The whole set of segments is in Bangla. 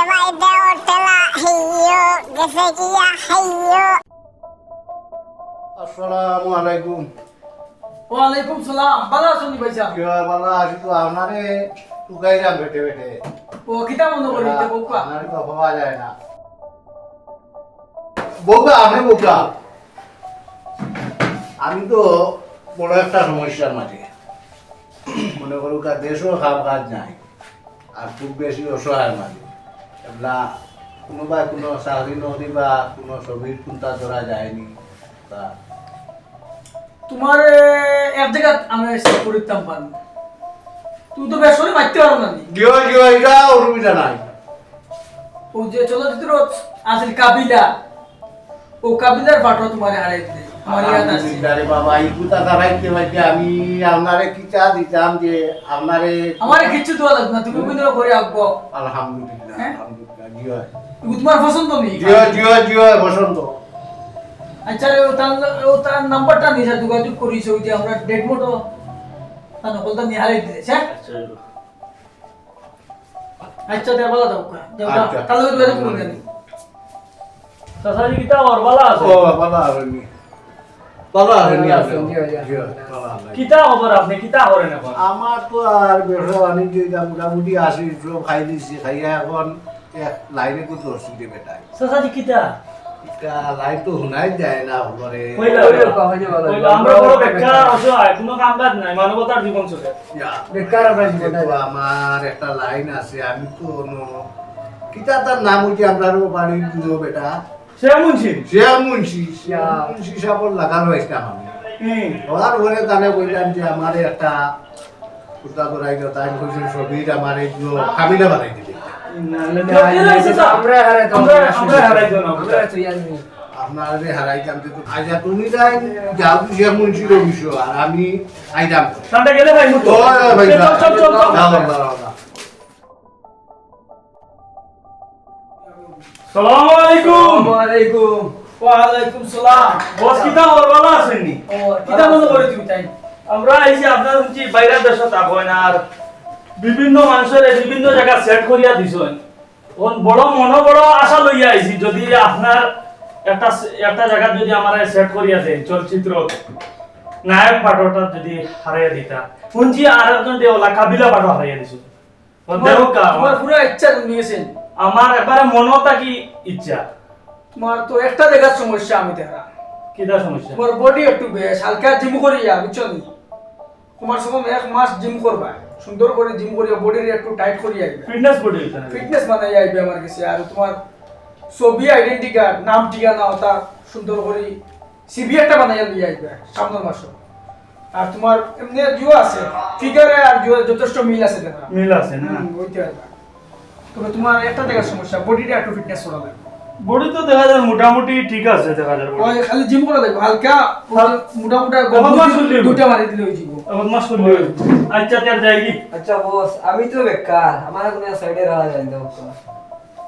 বাইদে ওরতেলা হেইয়ো গেছে কিয়া হেইয়ো। আসসালামু আলাইকুম। ওয়ালাইকুম সালাম। ভালো আছেন ভাইসা? কি হয় ভালো আছি তো আপনারে টুকাইলাম বেটে বেটে। ও কিতা মনে করি তে বউকা? আপনারে তো হওয়া যায় না। বউকা আমি বউকা। আমি তো বড় একটা সমস্যার মাঝে। মনে করুক দেশও খাপ কাজ নাই আর খুব বেশি অসহায় মাঝে এগুলা কোনোবা কোনো চাকরি নদী বা কোনো ছবির কোনটা ধরা যায়নি তা তোমার এক জায়গা আমরা সেট করিতাম পারবো। তুমি তো বেসরে মারতে পারো না নি। জিও জিও এটা অসুবিধা নাই। ও যে চলচ্চিত্র আসল কাবিলা, ও কাবিলার পাঠও তোমার হারাই দিলে আমার ইয়াদ আছে। আরে বাবা এই কুতা দাঁড়াইতে পারতে আমি আপনারে কি চা দিতাম যে আপনারে আমার কিছু দেওয়া লাগবে না, তুমি বুঝলে করে আঁকবো। আলহামদুলিল্লাহ হ্যাঁ? আলহামদুলিল্লাহ জিও তুমি তোমার পছন্দ নেই। জিও জিও জিও বসন্ত আচ্ছা ও তার নাম্বারটা নিয়ে যোগাযোগ করিস, ওই যে আমরা ডেট মোটো তা নকলটা নিয়ে হারাই দিয়েছে। আচ্ছা দেখ ভালো দাও আচ্ছা। তাহলে যোগাযোগ করে দেন। সাসাজি কিতা ওর বালা আছে ও বাবা আরনি বাবা আরনি আছে জিও বাবা কিতা খবর আপনি কিতা করেন এখন আমার তো আর ব্যবসা বাণিজ্য এটা মোটামুটি আসি সব খাই দিচ্ছি খাইয়া এখন এক লাইনে কত অসুবিধে বেটায় সাসাজি কিতা এটা লাইন তো শোনাই যায় না ঘরে কইলা কইলা আমরা বড় বেকার অসহায় কোনো কাম কাজ নাই মানবতার জীবন চলে বেকার আমার একটা লাইন আছে আমি তো কিতা তার নাম হচ্ছে আপনার বাড়ির দুধ বেটা সে মুন্সি মুন্সি সাপর লাগানো ইসলাম আমি ওর ঘরে তাহলে বললাম যে আমার একটা কুর্তা করাই দিও তাই বলছি ছবির আমার এইগুলো কাবিলা বানাই দিবে আপনারে হারাইতাম তো আজ তুমি যাই যাও সে মুন্সির বিষয় আর আমি আইতাম সামনে গেলে ভাই মুতো ভাই চল চল চল সালামু আলাইকুম ওয়ালাইকুম ওয়ালাইকুম সালাম। বস কিতা ওর বালা আছেননি ও কিতা মনে করে তুমি তাই? আমরা আইছি আপনার হচ্ছে বাইরের দেশত আছেন আর বিভিন্ন মানুষের বিভিন্ন জায়গা সেট করিয়া দিছেন ওন বড় বড় আশা লইয়া আইছি যদি আপনার একটা জায়গা যদি আমারে সেট করিয়া দেন চলচ্চিত্র নায়ক পাঠটা যদি হারাইয়া দিতা শুনছি আর একজন দেওলা কাবিলা পাঠ হারাইয়া দিছো তোমার পুরো ইচ্ছা তুমি গেছেন। আমার একবারে মনটা কি ইচ্ছা তোমার তো একটা জায়গার সমস্যা আমি দেখা। কিটা সমস্যা তোমার বডি একটু বেশ হালকা জিম করিয়া বুঝছো নি? তোমার সময় এক মাস জিম করবা, সুন্দর করে জিম করিয়া বডির একটু টাইট করিয়া আইবে, ফিটনেস বডি হইতা না ফিটনেস বানাই আইবে আমার কাছে। আর তোমার ছবি আইডেন্টি কার্ড নাম ঠিকানা ওটা সুন্দর করে সিভি একটা বানাইয়া দিয়ে আইবে সামনের মাসে। আর তোমার এমনি জিও আছে ফিগারে আর জিও যথেষ্ট মিল আছে দেখা। মিল আছে না ওইটা তবে তোমার একটা জায়গার সমস্যা বডিটা একটু ফিটনেস করা লাগবে। বডি তো দেখা যায় মোটামুটি ঠিক আছে দেখা যায় ওই খালি জিম করা লাগবে হালকা মোটামুটি দুটো মারি দিলে হয়ে যাবে। এখন মাস করলে আচ্ছা তার যাইগি আচ্ছা বস আমি তো বেকার আমার কোনো সাইডে রাখা যায় না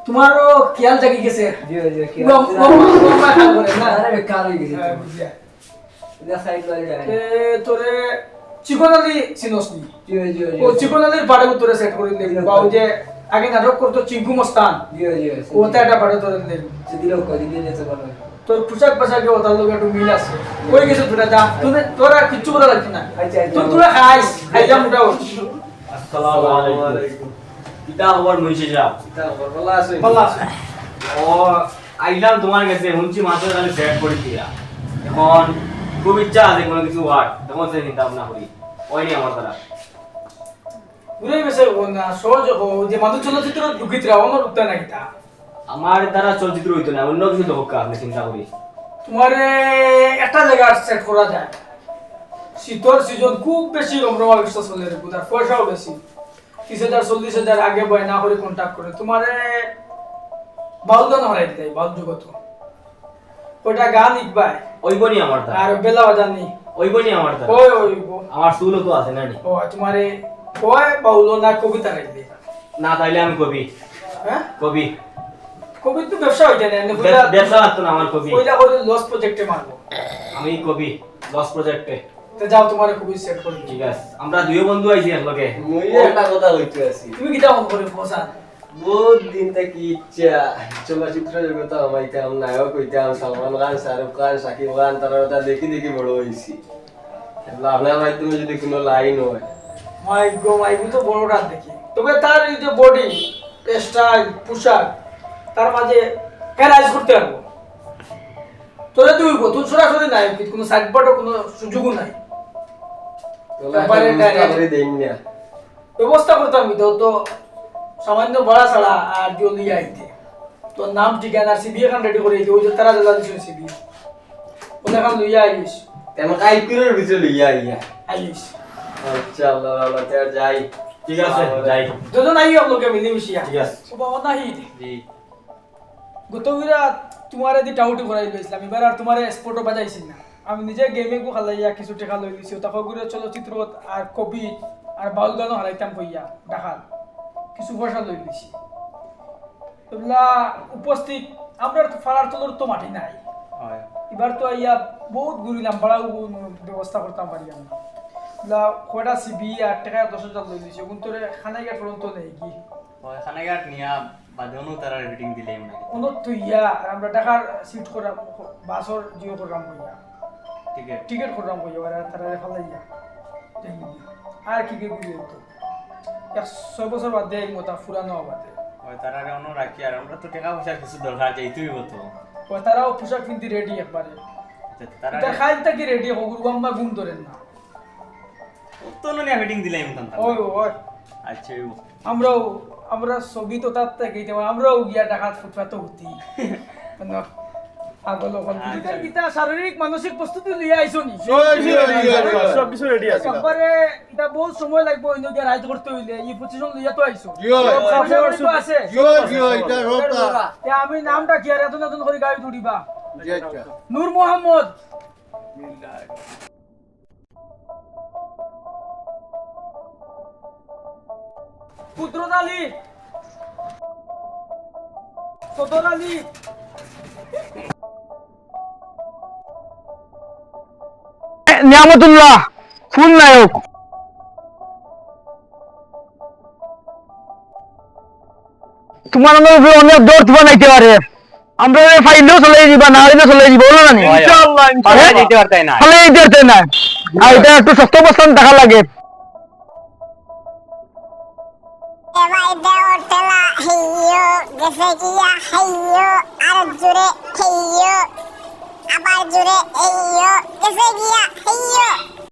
তোমারও খেয়াল জাগি গেছে জি জি কি আরে বেকার হয়ে গেছে এটা সাইড লয়ে যায় তোরে চিকনালি চিনসনি জি জি ও চিকনালির পাড়ে তোরে সেট করে দিবি বাউ যে আগে নাটক করতো চিঙ্কু মস্তান জি জি ওটা একটা পাড়ে তোরে দিবি দিলো কই দিয়ে যেতে পারো তোর পোশাক পোশাকে ওটার লোক একটু মিল আছে ওই গেছে তোরা যা তোরা কিচ্ছু করা লাগছে না তোরা খাইয়া মোটা হচ্ছিস। আসসালামু আলাইকুম কিতা খবর মুন্সি সাহেব তা ভালো আছে ভালো আছে ও আইলাম তোমার কাছে হুঁচি মাছের কাছে সেট করে দিয়া এখন খুব ইচ্ছা আছে কোনো কিছু ওয়ার্ড তখন সে চিন্তা ভাবনা করি ওইনি আমার দ্বারা ঘুরে বেসে না সহজ যে মাদক চলচ্চিত্র ঢুকিতরা আমার উত্তর নাই তা আমার দ্বারা চলচ্চিত্র হইতো না অন্য কিছু হোক আপনি চিন্তা করি তোমার একটা জায়গা সেট করা যায় শীতর সিজন খুব বেশি রমরমা বিশ্বাস চলে রে বুঝার পয়সাও বেশি 30,000 40,000 আগে বয় না করে কন্টাক্ট করে তোমার বাউল গান হরাই দিই বাউল জগত ওটা গান ইকবাই ওইবনি আমার দ্বারা আর বেলা বাজানি ওইবনি আমার দ্বারা ওই ওই আমার সুলও তো আছে না নি ও তোমারে কয় বাউল না কবিতা রাই দিই না তাইলে আমি কবি হ্যাঁ কবি কবি তো ব্যবসা হইতে না এমনি ব্যবসা আসতো না আমার কবি কইলা করে লস প্রজেক্টে মারবো আমি কবি লস প্রজেক্টে তো যাও তোমারে কবি সেট করে দিই। ঠিক আছে আমরা দুই বন্ধু আইছি একলগে মই একটা কথা কইতে আছি তুমি কিটা মন করে পছান বহুত দিন থেকে ইচ্ছা চলচ্চিত্র জগতে আমাইতাম, নায়ক হইতাম, সালমান খান, শাহরুখ খান, শাকিব খান, তারা দেখি দেখি বড় হয়েছি। আপনার মাধ্যমে যদি কোনো লাইন হয়, মাইগো তো বড় রাত দেখি, তবে তার এই যে বডি স্টাইল পোশাক তার মাঝে ক্যারাইজ করতে পারবো। তোরা তুই তুই সরাসরি নাই, কোনো সাইড পার্টও কোনো সুযোগও নাই, ব্যবস্থা করতাম তো তো সামান্য ভাড়া ছাড়া আর দিও লিয়ে আইতে। তোর নাম ঠিকানা সিবি এখন রেডি করে দিতে, ওই যে তারা জ্বালা দিছিল সিবি ওটা এখন লইয়া আইস। তেমন আইপিএলের ভিতরে লইয়া আইস আচ্ছা আল্লাহ আল্লাহ তার যাই। ঠিক আছে যাই। দুজন আই আপনাকে মিলে মিশিয়া ঠিক আছে। ও বাবা নাহি জি। গতবিরা তোমার এদি টাউটি করাই লইছিলাম, এবার আর তোমার স্পোর্টও বাজাইছিল না। আমি নিজে গেমে গো খালাইয়া কিছু টাকা লই লিছি, তারপর করে চলচ্চিত্র আর কবি আর বাউল গানও হারাইতাম কইয়া ঢাকাল কিছু পয়সা লই লিছি। এগুলা উপস্থিত আমরা ফালার তোর তো মাটি নাই, এবার তো ইয়া বহুত ঘুরিলাম, ভাড়াও ব্যবস্থা করতাম পারি আমরা। এগুলা কয়টা সিবি আর টাকা 10,000 লই লিছি, ওগুন তোরে খানাইঘাট পর্যন্ত নেই কি খানাঘাট নিয়া বাদেও তারা রেটিং দিলেই না। কোনো তুই ইয়া আর আমরা ঢাকার সিট করাম, বাসর জিও করলাম কইয়া, টিকিট করলাম কইয়া, আর তারা ফালাইয়া আর কি কি ঘুরি হতো 100 বছর বাদ দিয়ে মতা ফুরানো বাদে তারা অন্য রাখি, আর আমরা তো টাকা পয়সার কিছু দরকার যাইতেই হতো। তারাও পোশাক কিনতে রেডি একবারে, তারা এটা খাইল থাকি রেডি হগুর গম্মা ঘুম ধরেন না। তো নিয়া রেটিং দিলেই মতন। ওই ওই আচ্ছা আমরা ছবি তো তার থেকে আমরাও গিয়া ঢাকাত ফুটপাতে উঠি আগল গীতা শারীরিক মানসিক প্রস্তুতি লিয়ে আইছো নি? সব কিছু রেডি আছে। একবারে এটা বহুত সময় লাগবে, অন্য গিয়া রাইড করতে হইলে এই পজিশন লিয়া তো আইছো আছে। আমি নামটা কি আর এত নতুন করে গাড়ি তুলিবা? নূর মোহাম্মদ। কুদরত আলী, সদর আলী, নিয়ামতুল্লাহ, ফুল নায়ক। তোমার উপরে অনেক দৌড় তোমার নাইতে পারে, আমরা ফাইলেও চলে দিবা, না হইলেও চলে দিব, বলো না? ইনশাআল্লাহ পারে দিতে পারতাই না। তাহলে এই দিতে না, আর এটা একটু সস্তা অবস্থান টাকা লাগে। এবার দেও তেলা হেইয়ো গেছে গিয়া হেইয়ো আর জুড়ে হেইয়ো আবার জুড়ে হেইয়ো গেছে গিয়া হেইয়ো।